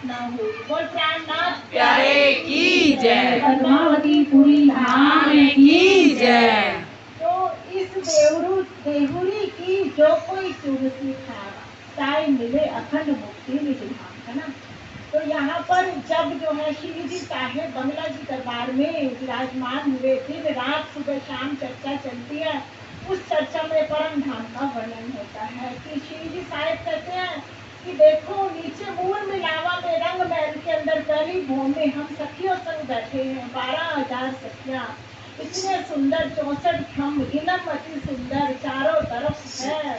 न हो। बोल प्राणनाथ प्यारे की जय। पद्मावती पुरी धाम की जय। तो इस देहुरी की जो कोई तुलसी खावा, ताई मिले अखंड मुक्ति निज धाम, है ना। तो यहाँ पर जब जो है श्री जी साहेब बंगला जी दरबार में विराजमान हुए, दिन रात सुबह शाम चर्चा चलती है। उस चर्चा में परम धाम का वर्णन होता है कि श्री जी साहेब कहते हैं कि देखो नीचे मूल मिलावा में रंग महल के अंदर पहली भूमि में हम सखियों संग बैठे हैं, 12,000 सखियां, इतने सुंदर 64 खम्भ, इनम अति सुंदर, चारों तरफ है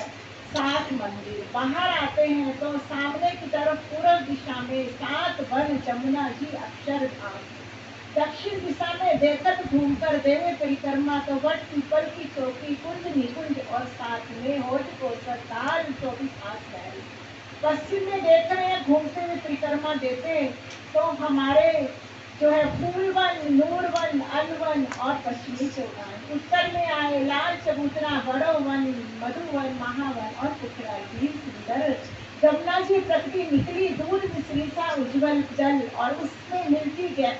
7 मंदिर। बाहर आते हैं तो सामने की तरफ पूर्व दिशा में 7 वन, जमुना जी, अक्षरधाम। दक्षिण दिशा में देखत घूमकर देवे परिक्रमा तो वट पीपल की चौकी, कुंज निकुंज और साथ में होठ कोसर ताल 24 हाथ महल। पश्चिम में देख रहे हैं घूमते हुए परिक्रमा देते तो हमारे जो है फूलवन, नूरवन, अलवन और पश्चिमी चौगान। उत्तर में आए लाल चबूतरा, बड़ो वन, मधुवन, महावन और पुखराई सुंदर। जमुना जी प्रकटी निकली दूध मिश्री सा उज्जवल जल, और उसमें मिलती गया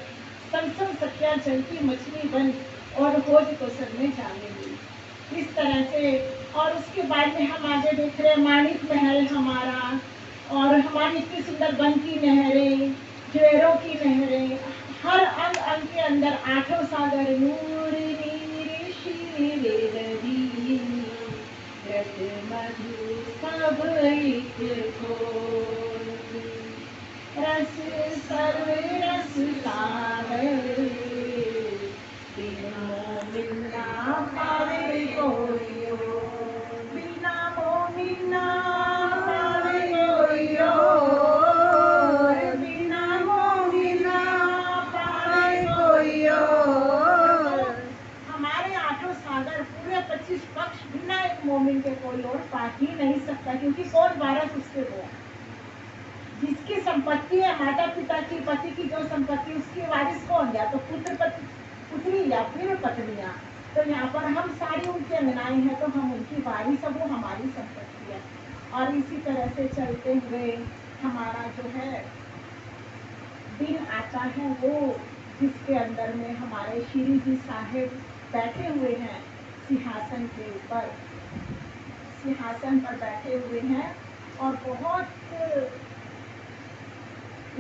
संसम सखियां चलती मछली बन, और होज कोसर में जाने मिली। इस तरह से और उसके बाद में हम आगे देख रहे हैं माणिक महल हमारा, और हमारी इतनी सुंदर बन की नहरें, ज्वेरों की नहरें, हर अंग अंग के अंदर 8 सागर, नूर नीर शीर रवि रस मधु सब एक घोर, रस सर्व रस सागर, बिना मिलना पावे कोई और, बिना मोह ना पावे कोई और, बिना मोह ना पावे कोई और। हमारे 8 सागर पूरे 25 पक्ष बिना एक मोमिन के कोई और पा ही नहीं सकता, क्योंकि कौन वारस उसके वो, जिसकी संपत्ति है माता पिता की, पति की जो संपत्ति, उसकी वारिस कौन, या तो पुत्र पुत्री या फिर पत्नियां। तो यहाँ पर हम सारी उनकी अंगनाएं हैं तो हम उनकी वारिस, वो हमारी संपत्ति है। और इसी तरह से चलते हुए हमारा जो है दिन आता है वो, जिसके अंदर में हमारे श्री जी साहेब बैठे हुए हैं सिंहासन के ऊपर, सिंहासन पर बैठे हुए हैं, और बहुत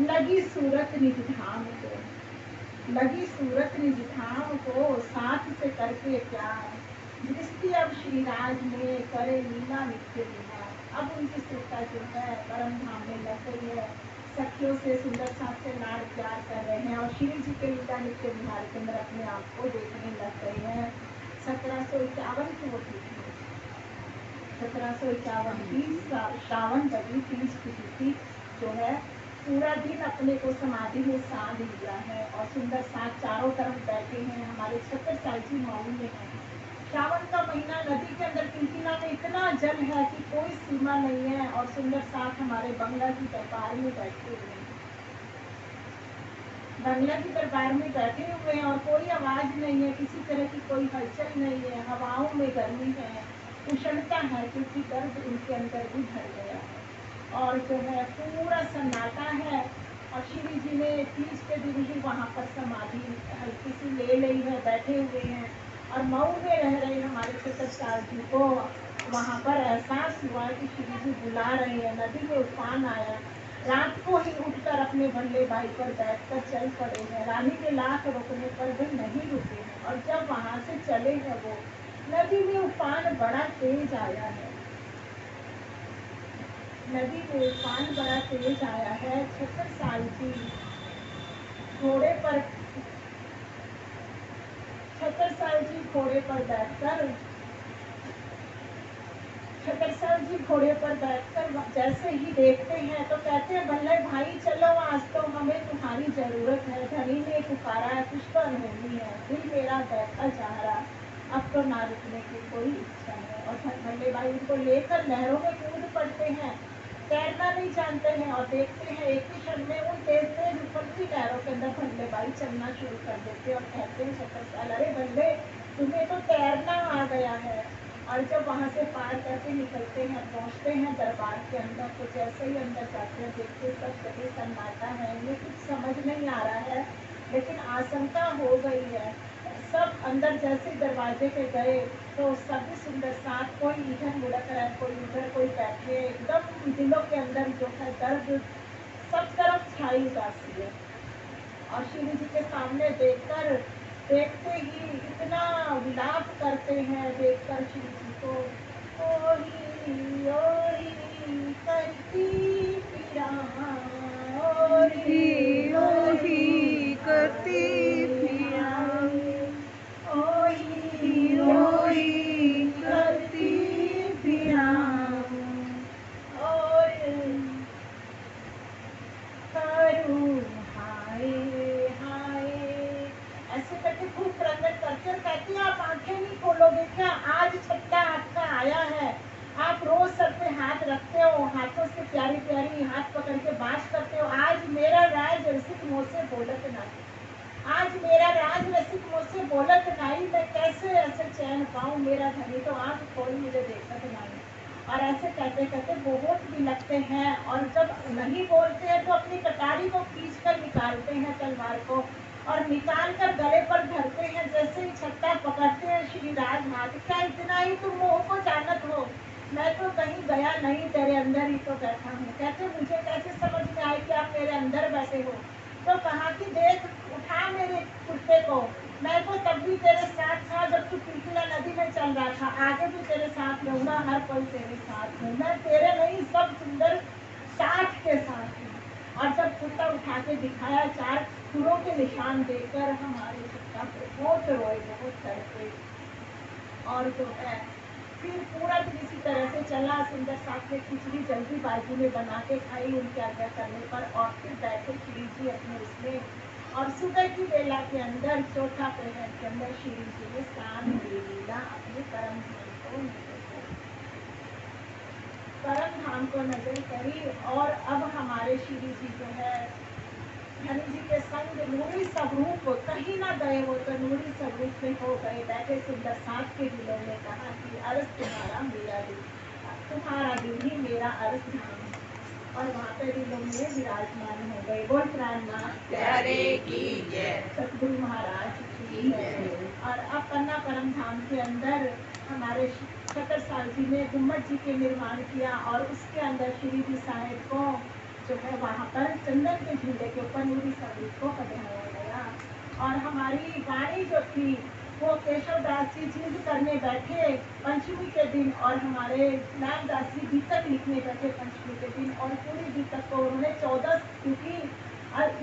लगी सूरत निज धाम को, लगी सूरत निज धाम को, साथ से करके प्यार, दृष्टि अब श्रीराज में करे लीला नित्य विहार। अब उनकी सुरता जो है परम धाम में लग गई है, सखियों से सुंदर साथ से लाड प्यार कर रहे हैं, और श्री जी के लीला नित्य विहार के अंदर अपने आप को देखने लग गए हैं। 1751 की वो तिथि, 1751 की श्रावण बदी 30 की तिथि जो है, पूरा दिन अपने को समाधि में साध लिया है, और सुंदर साथ चारों तरफ बैठे हैं। हमारे 76 साल की मऊ में है, श्रावण का महीना, नदी के अंदर किलकिला में इतना जल है कि कोई सीमा नहीं है, और सुंदर साथ हमारे बंगला की दरबार में बैठे हुए हैं, बंगला की दरबार में बैठे हुए हैं, और कोई आवाज नहीं है, किसी तरह की कोई हलचल नहीं है, हवाओं में गर्मी है, उष्णता है, क्योंकि दर्द उनके अंदर भी भर गया है, और जो है पूरा सन्नाटा है। और श्री जी ने 30 के दिन ही वहाँ पर समाधि हल्की सी ले ली है, बैठे हुए हैं, और मऊ में रह रहे हमारे 76 साल जी को वहाँ पर एहसास हुआ कि श्री जी बुला रहे हैं, नदी में उफान आया। रात को ही उठकर अपने बल्ले भाई पर बैठकर चल पड़े हैं, रानी के लाख रोकने पर भी नहीं रुके हैं, और जब वहाँ से चले हैं वो, नदी में उफान बड़ा तेज आया है, नदी में उफान बड़ा तेज आया है। 76 साल की घोड़े पर, 76 साल जी घोड़े पर बैठकर, 76 साल जी घोड़े पर बैठकर जैसे ही देखते हैं तो कहते हैं बल्ले भाई चलो, आज तो हमें तुम्हारी जरूरत है, धनी ने पुकारा है, कुछ तो अनहोनी है, दिल मेरा बैठा जा रहा, अब तो ना रुकने की कोई इच्छा है। और बल्ले भाई उनको लेकर लहरों में कूद पड़ते हैं, तैरना नहीं जानते हैं, और देखते हैं एक ही क्षण में उन तेज तेज उफनती लहरों के अंदर बल्ले भाई चलना शुरू कर देते, और कहते हैं 76 साल, अरे बल्ले तुम्हें तो तैरना आ गया है। और जब वहाँ से पार करके निकलते हैं, पहुँचते हैं दरबार के अंदर, तो जैसे ही अंदर जाते हैं देखते सब जगह सन्नाटा है। ये कुछ समझ नहीं आ रहा है, लेकिन आशंका हो गई है। सब अंदर जैसे ही दरवाजे पे गए तो सभी सुंदर साथ, कोई इधर मुड़क रहा है, कोई उधर, कोई बैठे, एकदम दिलों के अंदर जो है दर्द, सब तरफ छाई उदासी है। और शिव जी के सामने देखते ही इतना विलाप करते हैं देखकर शिव जी को। ओही ओही करती पीड़ा, ओही ओही करती पीड़ा, ओही ओही करती पीड़ा, और करूं हाय हाय। ऐसे करके खूब प्रकट करते और कहती हैं आप आंखें नहीं खोलोगे क्या? आज छट्टा आपका आया है। आप रोज सर पे हाथ रखते हो, हाथों से प्यारी प्यारी हाथ पकड़ के बात करते हो। आज मेरा राज रसिक मुँह से बोलत नहीं, आज मेरा राज रसिक मुँह से बोलत नहीं, मैं कैसे ऐसे चैन पाऊँ? मेरा धनी तो आँख खोल मुझे देखत नहीं। और ऐसे कहते कहते बहुत भी लगते हैं, और जब नहीं बोलते हैं तो अपनी कटारी को खींच कर निकालते हैं तलवार को, और निकाल कर गले पर धरते हैं। जैसे ही छट्टा पकड़ते हैं श्री राजनाथ, क्या इतना ही तुम मोह को जानत हो? मैं तो कहीं गया नहीं, तेरे अंदर ही तो बैठा हूँ। कहते मुझे कैसे समझ में आए कि आप मेरे अंदर बैठे हो? तो कहा कि देख, उठा मेरे कुर्ते को, मैं तो तब भी तेरे साथ था जब तू पिलपिला नदी में चल रहा था, आगे भी तेरे साथ रहूंगा, हर पल तेरे साथ हूँ। मैं तेरे नहीं, सब सुंदर साथ के साथ हूँ। और जब कुर्ता उठा के दिखाया, 4 खुरों के निशान देकर हमारे छट्टा पे बहुत रोए, बहुत तड़पे। और जो है फिर पूरा दिन इसी तरह से चला। सुंदर साथ में खिचड़ी जल्दीबाजी में बना के खाई उनके आज्ञा करने पर, और फिर बैठे श्री जी अपने उसमें। और सुबह की बेला के अंदर, चौथा प्रहर के अंदर, श्री जी ने स्नान लीला अपने परम धाम को नजर करी। और अब हमारे श्री जी जो है धनी जी के संग नूरी स्वरूप कहीं ना गए, वो तो नूरी स्वरूप में हो गए। बैठे सुंदर साथ के दिलों ने कहा कि अरस तुम्हारा मेरा दिल, तुम्हारा दिल ही मेरा अरस धाम। और वहाँ पे दिलों में विराजमान हो गए। बोल प्राणनाथ प्यारे की जय। सतगुरु महाराज की जय। और अब पन्ना परम धाम के अंदर हमारे छतरसाल जी ने गुम्बद जी के निर्माण किया, और उसके अंदर श्री जी साहेब को जो है वहाँ पर चंदन के झूले के ऊपर नूरी स्वरूप को पधराया गया। और हमारी वाणी जो थी वो केशव दास जी जिद करने बैठे पंचमी के दिन, और हमारे नाम दास जी गीतक लिखने बैठे पंचमी के दिन। और पूरी गीतक को उन्होंने 14, क्योंकि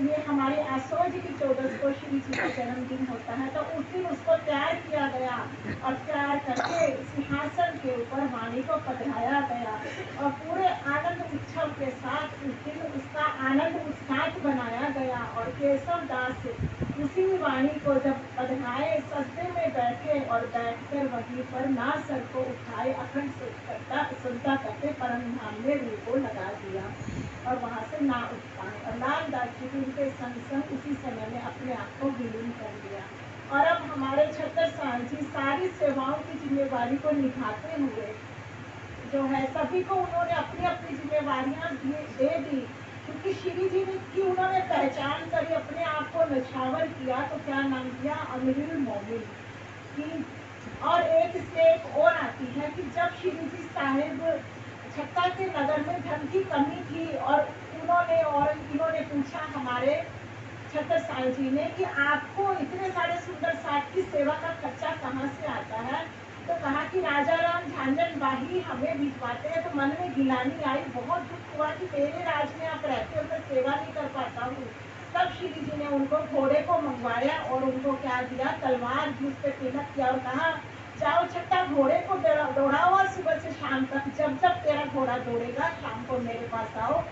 ये हमारे आसोज की 14 को श्री जी का जन्मदिन होता है, तो उस दिन उसको तैयार किया गया, और तैयार करके सिंहासन के ऊपर वाणी को पधराया गया। और पूरे आनंद उत्सव के साथ उस दिन उसका आनंद उत्साह बनाया गया। और केशव दास उसी वाणी को जब पधराए, सजदे में बैठे, और बैठकर वहीं पर ना सर को उठाए, अखंड सुनता करके परम धाम में रूह को लगा दिया, और वहाँ से ना उठ पाए। और लालदास जी भी उनके संग संग उसी समय में अपने आप को विलीन कर दिया। और अब हमारे छतरसाल जी सारी सेवाओं की जिम्मेवारी को निभाते हुए जो है सभी को उन्होंने अपनी अपनी जिम्मेवारियां दे दी, क्योंकि श्री जी ने की उन्होंने पहचान करी, अपने आप को नछावर किया, तो क्या नाम दिया? अमीरुल मोमिन की। और एक से एक और आती है कि जब श्री जी साहिब छत्ता के नगर में धन की कमी थी, और इन्होंने पूछा हमारे छतरसाल जी ने कि आपको इतने सारे सुंदर साथ की सेवा का खर्चा कहाँ से आता है? तो कहा कि राजा राम झांझन बाही हमें भिजवाते हैं। तो मन में गिलानी आई, बहुत दुख हुआ कि मेरे राज में आप रहते हो, मैं सेवा नहीं कर पाता हूँ। तब श्री जी ने उनको घोड़े को मंगवाया, और उनको क्या दिया? तलवार दी, उस पर तिलक किया, और कहा जाओ छट्टा घोड़े को दौड़ाओ, और सुबह से शाम तक जब जब तेरा घोड़ा दौड़ेगा शाम को मेरे पास आओ।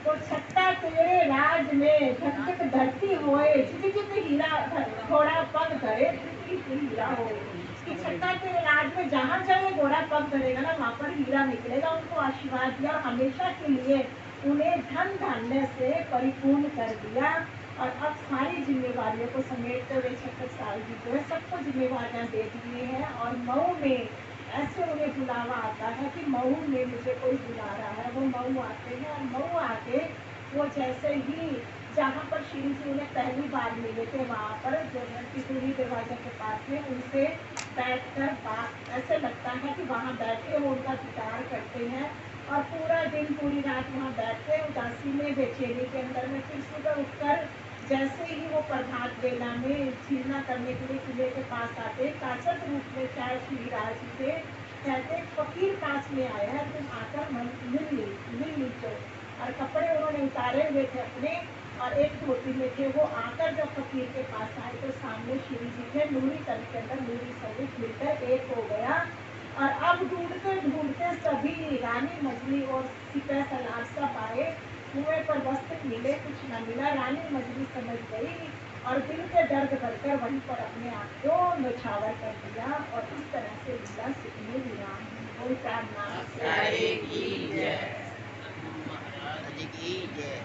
तो छट्टा तेरे राज में झक झक धरती होए, झिझिझिझ हीरा घोड़ा पग धरे, झिझिझिझ हीरा होए। कि छट्टा तेरे राज में जहाँ जहाँ घोड़ा पग धरेगा ना, वहाँ पर हीरा निकलेगा। उनको आशीर्वाद दिया, और हमेशा के लिए उन्हें धन धान्य से परिपूर्ण कर दिया। और अब सारी जिम्मेवारियों को समेटते हुए छतरसाल जी जो है सबको जिम्मेवारियां दे दिए हैं। और मऊ में ऐसे उन्हें बुलावा आता है कि मऊ में मुझे कोई बुला रहा है। वो मऊ आते हैं और मऊ आके वो जैसे ही जहाँ पर श्री जी उन्हें पहली बार मिले थे वहाँ पर जो है तितुरी दरवाजे के पास में उनसे बैठकर बात, ऐसे लगता है कि वहाँ बैठे वो उनका दीदार करते हैं और पूरा दिन पूरी रात वहाँ बैठते उदासी में बेचैनी के अंदर में। फिर सुबह उठकर जैसे ही वो प्रभात बेला में छीना करने के लिए किले के पास आते कासत रूप में चाहे श्री राज जी से कहते फकीर पास में आया है, तुम आकर मिल लीजो। और कपड़े उन्होंने उतारे हुए थे अपने और एक धोती में थे। वो आकर जब फकीर के पास आए तो सामने श्री जी थे, नूरी तन के अंदर नूरी सहित मिलकर एक हो गया। और अब ढूंढते ढूंढते सभी रानी मछली और सिपह सलार सब आए, कुएं पर वस्त्र मिले कुछ न मिला। रानी मछली समझ गई और दिल के दर्द भरकर वहीं पर अपने आप को नौछावर कर दिया। और इस तरह से लीला सुखनी विराम हुई। बोल प्रार्थना अवतारे की जय। महाराज की जय।